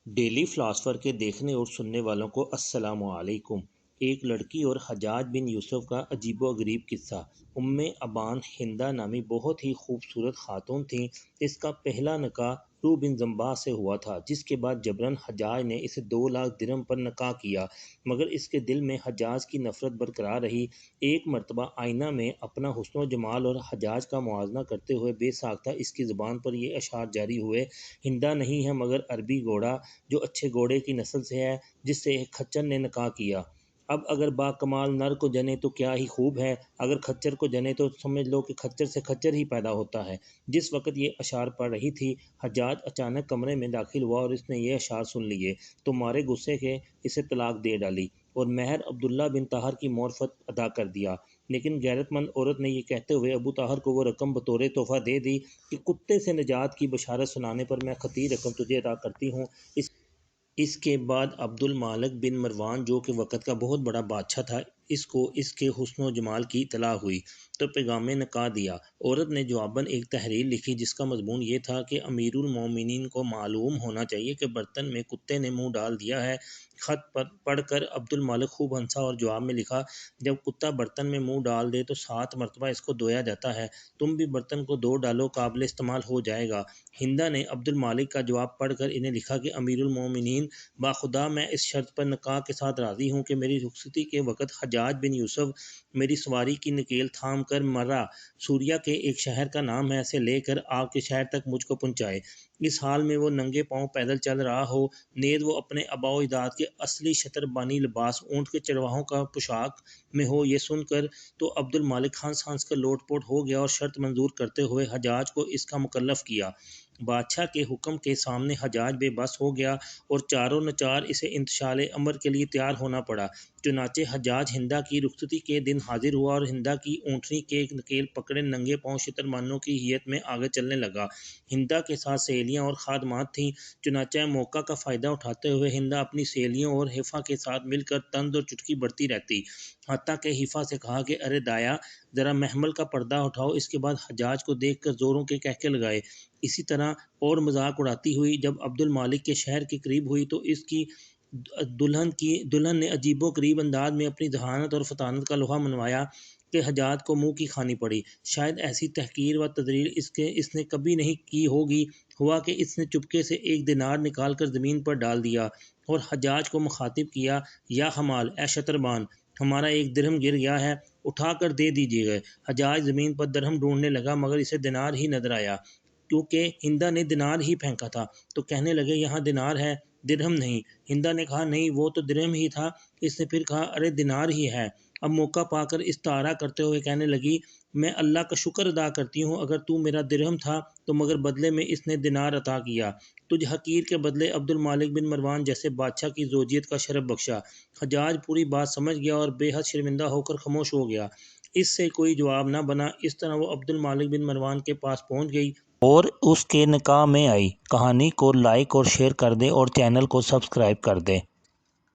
Daily philosopher کے دیکھنے اور سننے والوں کو السلام علیکم۔ ایک لڑکی اور حجاج بن یوسف کا عجیب و غریب قصہ۔ ابان ہندہ نامی بہت ہی خوبصورت خاتون تھیں۔ اس کا پہلا نکاح روح بن زمبا سے ہوا تھا، جس کے بعد جبراً حجاج نے اسے 2 لاکھ درہم پر نکاح کیا، مگر اس کے دل میں حجاج کی نفرت برقرار رہی۔ ایک مرتبہ آئینہ میں اپنا حسن و جمال اور حجاج کا موازنہ کرتے ہوئے بے ساختہ اس کی زبان پر یہ اشعار جاری ہوئے: ہندہ نہیں ہے مگر عربی گھوڑا، جو اچھے گھوڑے کی نسل سے ہے، جس سے ایک کھچر نے نکاح کیا۔ اب اگر با کمال نر کو جنے تو کیا ہی خوب ہے، اگر کھچر کو جنے تو سمجھ لو کہ کھچر سے کھچر ہی پیدا ہوتا ہے۔ جس وقت یہ اشعار پڑھ رہی تھی، حجاج اچانک کمرے میں داخل ہوا اور اس نے یہ اشعار سن لیے تو مارے غصے کے اسے طلاق دے ڈالی اور مہر عبداللہ بن طاہر کی مورفت ادا کر دیا۔ لیکن غیرت مند عورت نے یہ کہتے ہوئے ابو طاہر کو وہ رقم بطور تحفہ دے دی کہ کتے سے نجات کی بشارت سنانے پر میں خطیر رقم تجھے عطا کرتی ہوں۔ اس کے بعد عبد المالک بن مروان، جو کہ وقت کا بہت بڑا بادشاہ تھا، اس کو اس کے حسن و جمال کی اطلاع ہوئی تو پیغام نکاح دیا۔ عورت نے جواباً ایک تحریر لکھی جس کا مضمون یہ تھا کہ امیر المومنین کو معلوم ہونا چاہیے کہ برتن میں کتے نے منہ ڈال دیا ہے۔ خط پڑھ کر عبد المالک خوب ہنسا اور جواب میں لکھا: جب کتا برتن میں منہ ڈال دے تو 7 مرتبہ اس کو دھویا جاتا ہے، تم بھی برتن کو دھو ڈالو، قابل استعمال ہو جائے گا۔ ہندہ نے عبد المالک کا جواب پڑھ کر انہیں لکھا کہ امیر المومنین، باخدا میں اس شرط پر نکاح کے ساتھ راضی ہوں کہ میری رخصتی کے وقت حجاج بن یوسف میری سواری کی نکیل تھام کر مرہ، سوریہ کے ایک شہر کا نام ہے، سے لے کر آپ کے شہر تک مجھ کو پہنچائے۔ اس حال میں وہ ننگے پاؤں پیدل چل رہا ہو، نیز وہ اپنے آباء و اجداد کے اصلی شتر بانی لباس اونٹ کے چرواہوں کا پوشاک میں ہو۔ یہ سن کر تو عبد المالک ہنس ہنس کر لوٹ پوٹ ہو گیا اور شرط منظور کرتے ہوئے حجاج کو اس کا مکلف کیا۔ بادشاہ کے حکم کے سامنے حجاج بے بس ہو گیا اور چاروں نچار اسے انتشال امر کے لیے تیار ہونا پڑا۔ چنانچہ حجاج ہندہ کی رخصتی کے دن حاضر ہوا اور ہندہ کی اونٹنی کے نکیل پکڑے ننگے پاؤں شترمانوں کی ہیئت میں آگے چلنے لگا۔ ہندہ کے ساتھ سہیلیاں اور خادمات تھیں، چنانچہ موقع کا فائدہ اٹھاتے ہوئے ہندہ اپنی سہیلیوں اور حفا کے ساتھ مل کر طنز اور چٹکی بڑھتی رہتی، حتیٰ کہ حفا سے کہا کہ ارے دایا، ذرا محمل کا پردہ اٹھاؤ۔ اس کے بعد حجاج کو دیکھ کر زوروں کے قہقہے لگائے۔ اسی طرح اور مذاق اڑاتی ہوئی جب عبد المالک کے شہر کے قریب ہوئی تو اس کی دلہن نے عجیب و غریب انداز میں اپنی ذہانت اور فطانت کا لوہا منوایا کہ حجاج کو منہ کی کھانی پڑی۔ شاید ایسی تحقیر و تذلیل اس نے کبھی نہیں کی ہوگی۔ ہوا کہ اس نے چپکے سے 1 دینار نکال کر زمین پر ڈال دیا اور حجاج کو مخاطب کیا: یا حمال، اے شتربان، ہمارا 1 درہم گر گیا ہے، اٹھا کر دے دیجیے گا۔ حجاج زمین پر درہم ڈھونڈنے لگا مگر اسے دینار ہی نظر آیا، کیونکہ ہندہ نے دینار ہی پھینکا تھا، تو کہنے لگے: یہاں دینار ہے، درہم نہیں۔ ہندہ نے کہا: نہیں، وہ تو درہم ہی تھا۔ اس نے پھر کہا: ارے دینار ہی ہے۔ اب موقع پا کر استعارہ کرتے ہوئے کہنے لگی: میں اللہ کا شکر ادا کرتی ہوں، اگر تو میرا درہم تھا تو مگر بدلے میں اس نے دینار عطا کیا، تجھ حقیر کے بدلے عبد المالک بن مروان جیسے بادشاہ کی زوجیت کا شرف بخشا۔ حجاج پوری بات سمجھ گیا اور بے حد شرمندہ ہو کر خاموش ہو گیا۔ اس سے کوئی جواب نہ بنا۔ اس طرح وہ عبد المالک بن مروان کے پاس پہنچ گئی اور اس کے نکاح میں آئی۔ کہانی کو لائک اور شیئر کر دیں اور چینل کو سبسکرائب کر دیں۔